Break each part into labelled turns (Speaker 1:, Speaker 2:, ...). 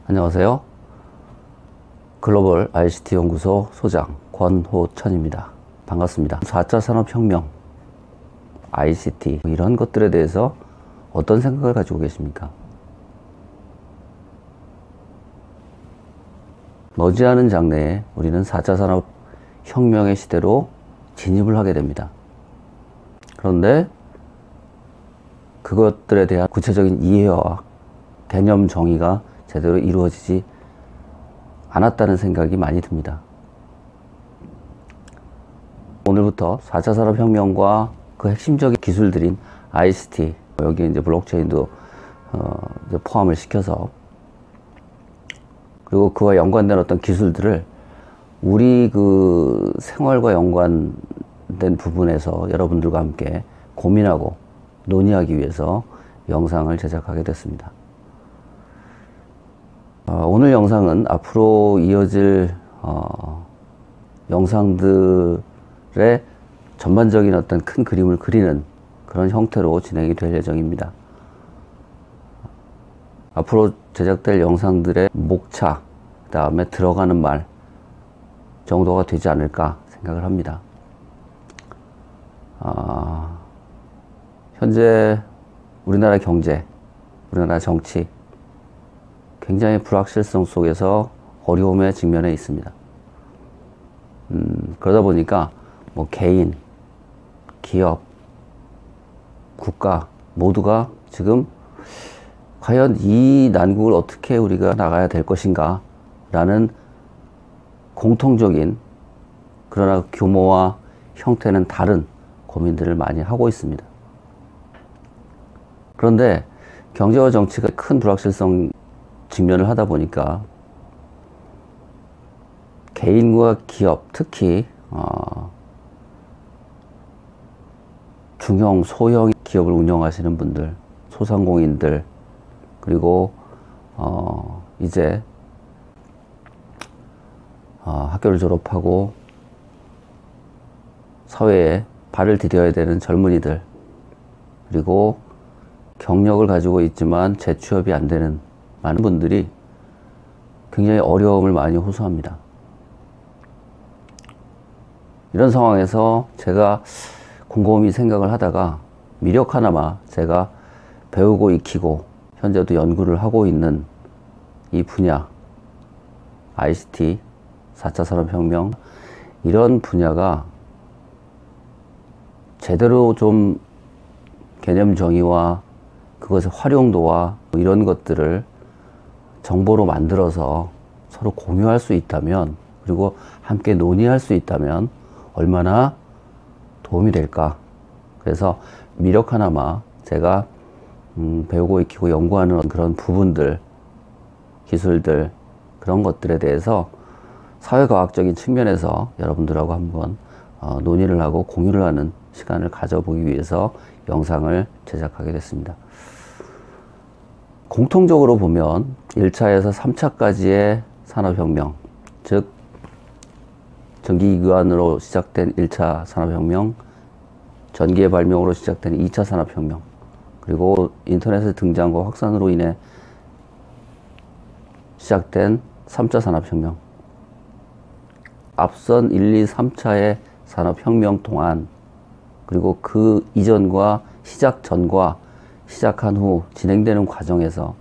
Speaker 1: 안녕하세요. 글로벌 ICT 연구소 소장 권호천입니다. 반갑습니다. 4차 산업혁명, ICT 이런 것들에 대해서 어떤 생각을 가지고 계십니까? 머지않은 장래에 우리는 4차 산업혁명의 시대로 진입을 하게 됩니다. 그런데 그것들에 대한 구체적인 이해와 개념 정의가 제대로 이루어지지 않았다는 생각이 많이 듭니다. 오늘부터 4차 산업혁명과 그 핵심적인 기술들인 ICT, 여기 이제 블록체인도 이제 포함을 시켜서, 그리고 그와 연관된 어떤 기술들을 우리 그 생활과 연관된 부분에서 여러분들과 함께 고민하고 논의하기 위해서 영상을 제작하게 됐습니다. 오늘 영상은 앞으로 이어질 영상들의 전반적인 어떤 큰 그림을 그리는 그런 형태로 진행이 될 예정입니다. 앞으로 제작될 영상들의 목차, 그 다음에 들어가는 말 정도가 되지 않을까 생각을 합니다. 현재 우리나라 경제, 우리나라 정치 굉장히 불확실성 속에서 어려움에 직면해 있습니다. 그러다 보니까 뭐 개인, 기업, 국가 모두가 지금 과연 이 난국을 어떻게 우리가 나가야 될 것인가 라는 공통적인, 그러나 규모와 형태는 다른 고민들을 많이 하고 있습니다. 그런데 경제와 정치가 큰 불확실성 직면을 하다 보니까 개인과 기업, 특히 중형, 소형 기업을 운영하시는 분들, 소상공인들, 그리고 이제 학교를 졸업하고 사회에 발을 디뎌야 되는 젊은이들, 그리고 경력을 가지고 있지만 재취업이 안 되는 많은 분들이 굉장히 어려움을 많이 호소합니다. 이런 상황에서 제가 곰곰이 생각을 하다가 미력 하나마 제가 배우고 익히고 현재도 연구를 하고 있는 이 분야, ICT, 4차 산업혁명, 이런 분야가 제대로 좀 개념 정의와 그것의 활용도와 이런 것들을 정보로 만들어서 서로 공유할 수 있다면, 그리고 함께 논의할 수 있다면 얼마나 도움이 될까. 그래서 미력 하나마 제가 배우고 익히고 연구하는 그런 부분들, 기술들, 그런 것들에 대해서 사회과학적인 측면에서 여러분들하고 한번 논의를 하고 공유를 하는 시간을 가져보기 위해서 영상을 제작하게 됐습니다. 공통적으로 보면 1차에서 3차까지의 산업혁명, 즉 전기기관으로 시작된 1차 산업혁명, 전기의 발명으로 시작된 2차 산업혁명, 그리고 인터넷의 등장과 확산으로 인해 시작된 3차 산업혁명, 앞선 1, 2, 3차의 산업혁명 동안, 그리고 그 이전과 시작 전과 시작한 후 진행되는 과정에서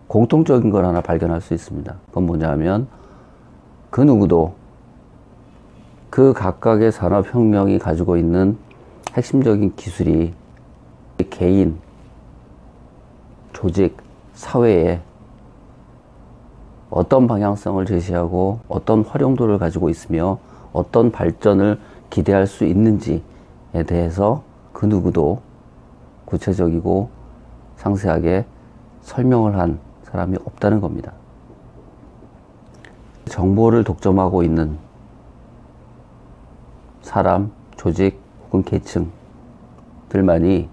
Speaker 1: 공통적인 걸 하나 발견할 수 있습니다. 그건 뭐냐 하면, 그 누구도 그 각각의 산업혁명이 가지고 있는 핵심적인 기술이 개인, 조직, 사회에 어떤 방향성을 제시하고 어떤 활용도를 가지고 있으며 어떤 발전을 기대할 수 있는지에 대해서 그 누구도 구체적이고 상세하게 설명을 한 사람이 없다는 겁니다. 정보를 독점하고 있는 사람, 조직 혹은 계층들만이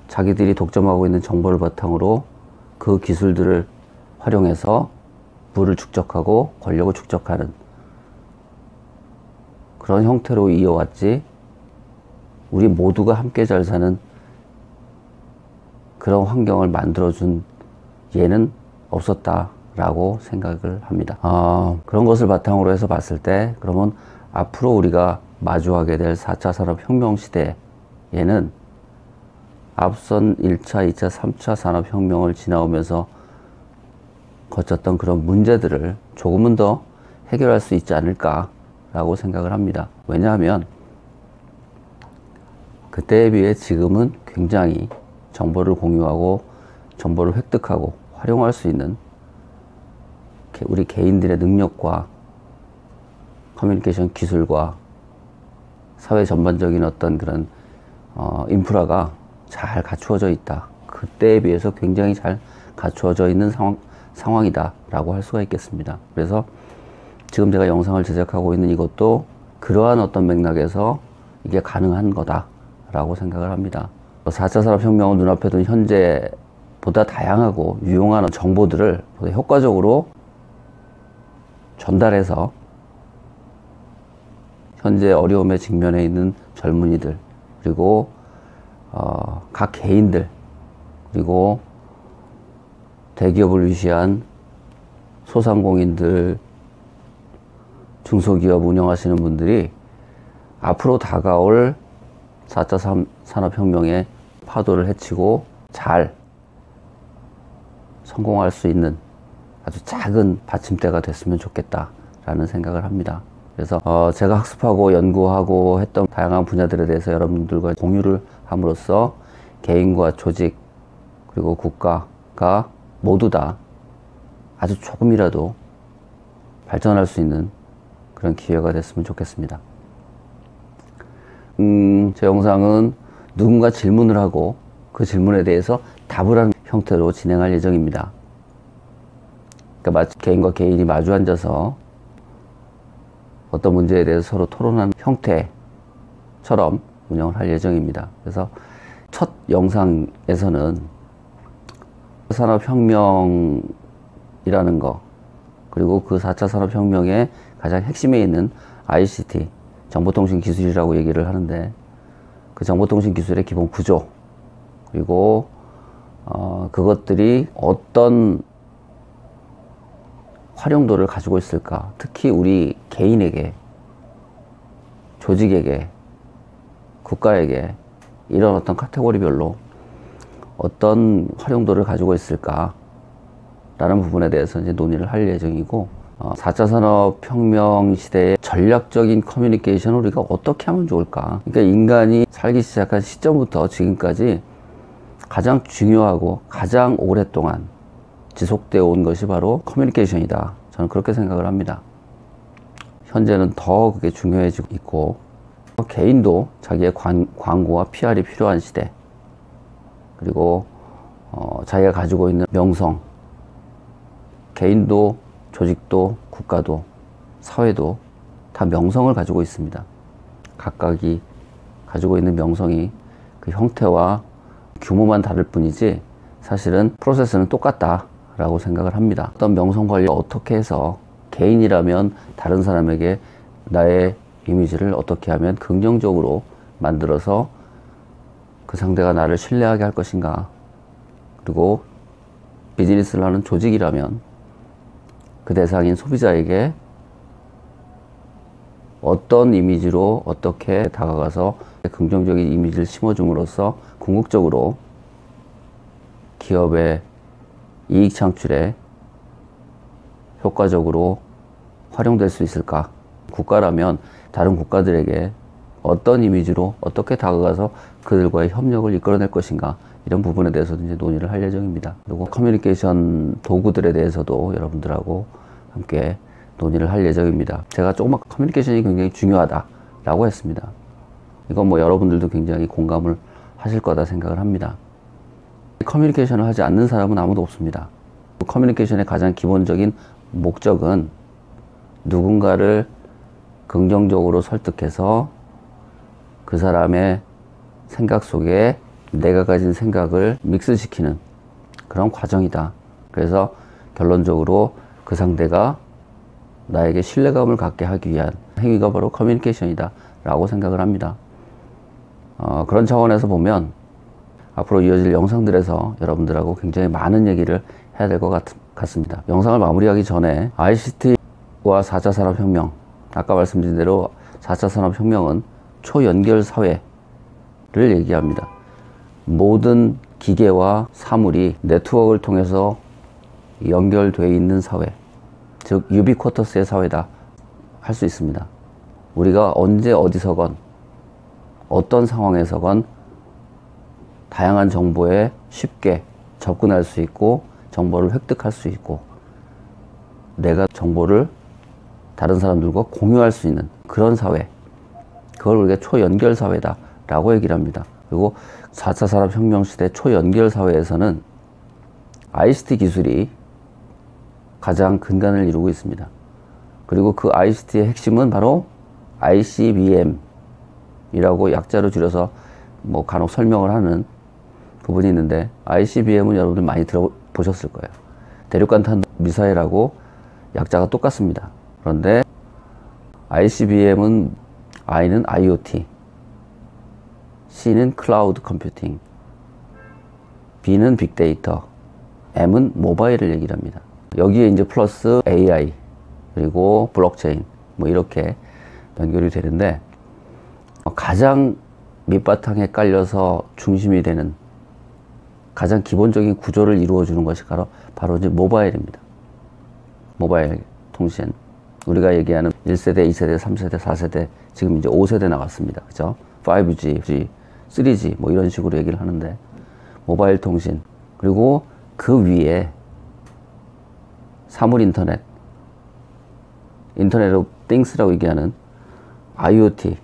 Speaker 1: 자기들이 독점하고 있는 정보를 바탕으로 그 기술들을 활용해서 부를 축적하고 권력을 축적하는 그런 형태로 이어왔지, 우리 모두가 함께 잘 사는 그런 환경을 만들어준 예는 없었다라고 생각을 합니다. 그런 것을 바탕으로 해서 봤을 때 그러면 앞으로 우리가 마주하게 될 4차 산업혁명 시대에는 앞선 1차, 2차, 3차 산업혁명을 지나오면서 거쳤던 그런 문제들을 조금은 더 해결할 수 있지 않을까라고 생각을 합니다. 왜냐하면 그때에 비해 지금은 굉장히 정보를 공유하고 정보를 획득하고 활용할 수 있는 우리 개인들의 능력과 커뮤니케이션 기술과 사회 전반적인 어떤 그런 인프라가 잘 갖추어져 있다. 그때에 비해서 굉장히 잘 갖추어져 있는 상황이다 라고 할 수가 있겠습니다. 그래서 지금 제가 영상을 제작하고 있는 이것도 그러한 어떤 맥락에서 이게 가능한 거다 라고 생각을 합니다. 4차 산업혁명은 눈앞에 둔 현재보다 다양하고 유용한 정보들을 보다 효과적으로 전달해서 현재 어려움에 직면해 있는 젊은이들, 그리고 각 개인들, 그리고 대기업을 위시한 소상공인들, 중소기업 운영하시는 분들이 앞으로 다가올 4차 산업혁명의 파도를 헤치고 잘 성공할 수 있는 아주 작은 받침대가 됐으면 좋겠다라는 생각을 합니다. 그래서 제가 학습하고 연구하고 했던 다양한 분야들에 대해서 여러분들과 공유를 함으로써 개인과 조직 그리고 국가가 모두 다 아주 조금이라도 발전할 수 있는 그런 기회가 됐으면 좋겠습니다. 제 영상은 누군가 질문을 하고 그 질문에 대해서 답을 하는 형태로 진행할 예정입니다. 그러니까 마치 개인과 개인이 마주 앉아서 어떤 문제에 대해서 서로 토론하는 형태처럼 운영을 할 예정입니다. 그래서 첫 영상에서는 산업혁명이라는 거, 그리고 그 4차 산업혁명의 가장 핵심에 있는 ICT, 정보통신 기술이라고 얘기를 하는데, 그 정보통신 기술의 기본 구조, 그리고 그것들이 어떤 활용도를 가지고 있을까, 특히 우리 개인에게, 조직에게, 국가에게 이런 어떤 카테고리별로 어떤 활용도를 가지고 있을까 라는 부분에 대해서 이제 논의를 할 예정이고, 4차 산업혁명 시대의 전략적인 커뮤니케이션을 우리가 어떻게 하면 좋을까. 그러니까 인간이 살기 시작한 시점부터 지금까지 가장 중요하고 가장 오랫동안 지속되어 온 것이 바로 커뮤니케이션이다. 저는 그렇게 생각을 합니다. 현재는 더 그게 중요해지고 있고, 개인도 자기의 광고와 PR이 필요한 시대, 그리고 자기가 가지고 있는 명성, 개인도 조직도 국가도 사회도 다 명성을 가지고 있습니다. 각각이 가지고 있는 명성이 그 형태와 규모만 다를 뿐이지 사실은 프로세스는 똑같다 라고 생각을 합니다. 어떤 명성 관리를 어떻게 해서 개인이라면 다른 사람에게 나의 이미지를 어떻게 하면 긍정적으로 만들어서 그 상대가 나를 신뢰하게 할 것인가, 그리고 비즈니스를 하는 조직이라면 그 대상인 소비자에게 어떤 이미지로 어떻게 다가가서 긍정적인 이미지를 심어줌으로써 궁극적으로 기업의 이익 창출에 효과적으로 활용될 수 있을까? 국가라면 다른 국가들에게 어떤 이미지로 어떻게 다가가서 그들과의 협력을 이끌어낼 것인가, 이런 부분에 대해서도 이제 논의를 할 예정입니다. 그리고 커뮤니케이션 도구들에 대해서도 여러분들하고 함께 논의를 할 예정입니다. 제가 조금 커뮤니케이션이 굉장히 중요하다라고 했습니다. 이건 뭐 여러분들도 굉장히 공감을 하실 거다 생각을 합니다. 커뮤니케이션을 하지 않는 사람은 아무도 없습니다. 커뮤니케이션의 가장 기본적인 목적은 누군가를 긍정적으로 설득해서 그 사람의 생각 속에 내가 가진 생각을 믹스시키는 그런 과정이다. 그래서 결론적으로 그 상대가 나에게 신뢰감을 갖게 하기 위한 행위가 바로 커뮤니케이션이다 라고 생각을 합니다. 그런 차원에서 보면 앞으로 이어질 영상들에서 여러분들하고 굉장히 많은 얘기를 해야 될 것 같습니다. 영상을 마무리하기 전에 ICT와 4차 산업혁명, 아까 말씀드린 대로 4차 산업혁명은 초연결 사회를 얘기합니다. 모든 기계와 사물이 네트워크를 통해서 연결되어 있는 사회, 즉 유비쿼터스의 사회다 할 수 있습니다. 우리가 언제 어디서건 어떤 상황에서건 다양한 정보에 쉽게 접근할 수 있고 정보를 획득할 수 있고 내가 정보를 다른 사람들과 공유할 수 있는 그런 사회, 그걸 우리가 초연결 사회다 라고 얘기를 합니다. 그리고 4차 산업혁명 시대 초연결 사회에서는 ICT 기술이 가장 근간을 이루고 있습니다. 그리고 그 ICT의 핵심은 바로 ICBM 이라고 약자로 줄여서 뭐 간혹 설명을 하는 부분이 있는데, ICBM은 여러분들 많이 들어보셨을 거예요. 대륙간 미사일하고 약자가 똑같습니다. 그런데 ICBM은 I는 IoT, C는 클라우드 컴퓨팅, B는 빅데이터, M은 모바일을 얘기를 합니다. 여기에 이제 플러스 AI 그리고 블록체인 뭐 이렇게 연결이 되는데, 가장 밑바탕에 깔려서 중심이 되는 가장 기본적인 구조를 이루어주는 것이 바로 이제 모바일입니다. 모바일 통신. 우리가 얘기하는 1세대, 2세대, 3세대, 4세대, 지금 이제 5세대 나갔습니다. 그죠? 5G, 3G, 뭐 이런 식으로 얘기를 하는데, 모바일 통신. 그리고 그 위에 사물 인터넷, 인터넷 오브 띵스라고 얘기하는 IoT,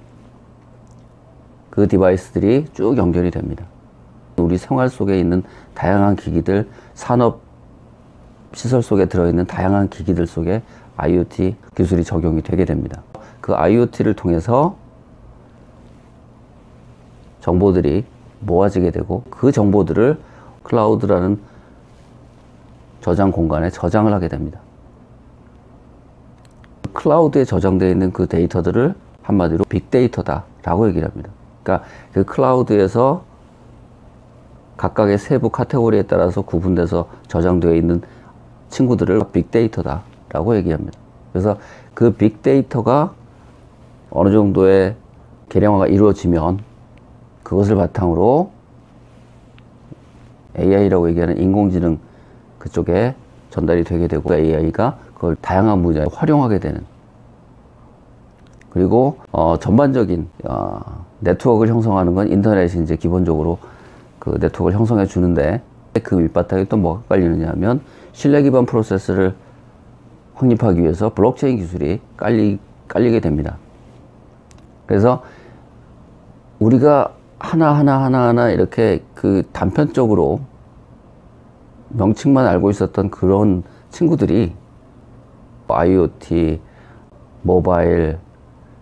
Speaker 1: 그 디바이스들이 쭉 연결이 됩니다. 우리 생활 속에 있는 다양한 기기들, 산업 시설 속에 들어있는 다양한 기기들 속에 IoT 기술이 적용이 되게 됩니다. 그 IoT를 통해서 정보들이 모아지게 되고, 그 정보들을 클라우드라는 저장 공간에 저장을 하게 됩니다. 클라우드에 저장되어 있는 그 데이터들을 한마디로 빅데이터다 라고 얘기를 합니다. 그러니까 그 클라우드에서 각각의 세부 카테고리에 따라서 구분돼서 저장되어 있는 친구들을 빅데이터다 라고 얘기합니다. 그래서 그 빅데이터가 어느 정도의 계량화가 이루어지면 그것을 바탕으로 AI라고 얘기하는 인공지능 그쪽에 전달이 되게 되고, AI가 그걸 다양한 분야에 활용하게 되는, 그리고 전반적인 네트워크를 형성하는 건 인터넷이 이제 기본적으로 그 네트워크를 형성해 주는데, 그 밑바탕에 또 뭐가 깔리느냐 하면 신뢰 기반 프로세스를 확립하기 위해서 블록체인 기술이 깔리게 됩니다. 그래서 우리가 하나하나 이렇게 그 단편적으로 명칭만 알고 있었던 그런 친구들이 IoT, 모바일,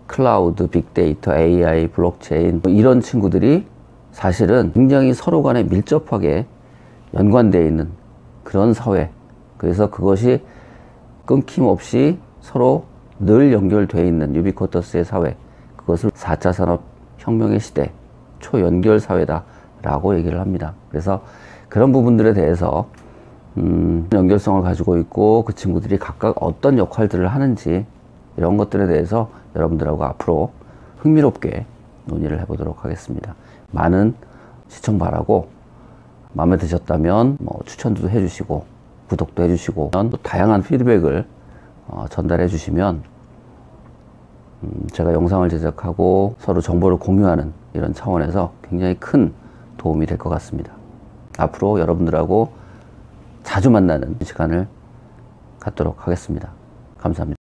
Speaker 1: 클라우드, 빅데이터, AI, 블록체인 이런 친구들이 사실은 굉장히 서로 간에 밀접하게 연관되어 있는 그런 사회, 그래서 그것이 끊김없이 서로 늘 연결되어 있는 유비쿼터스의 사회, 그것을 4차 산업혁명의 시대, 초연결 사회다 라고 얘기를 합니다. 그래서 그런 부분들에 대해서 연결성을 가지고 있고, 그 친구들이 각각 어떤 역할들을 하는지 이런 것들에 대해서 여러분들하고 앞으로 흥미롭게 논의를 해보도록 하겠습니다. 많은 시청 바라고, 마음에 드셨다면 뭐 추천도 해주시고 구독도 해주시고, 또 다양한 피드백을 전달해 주시면 제가 영상을 제작하고 서로 정보를 공유하는 이런 차원에서 굉장히 큰 도움이 될 것 같습니다. 앞으로 여러분들하고 자주 만나는 시간을 갖도록 하겠습니다. 감사합니다.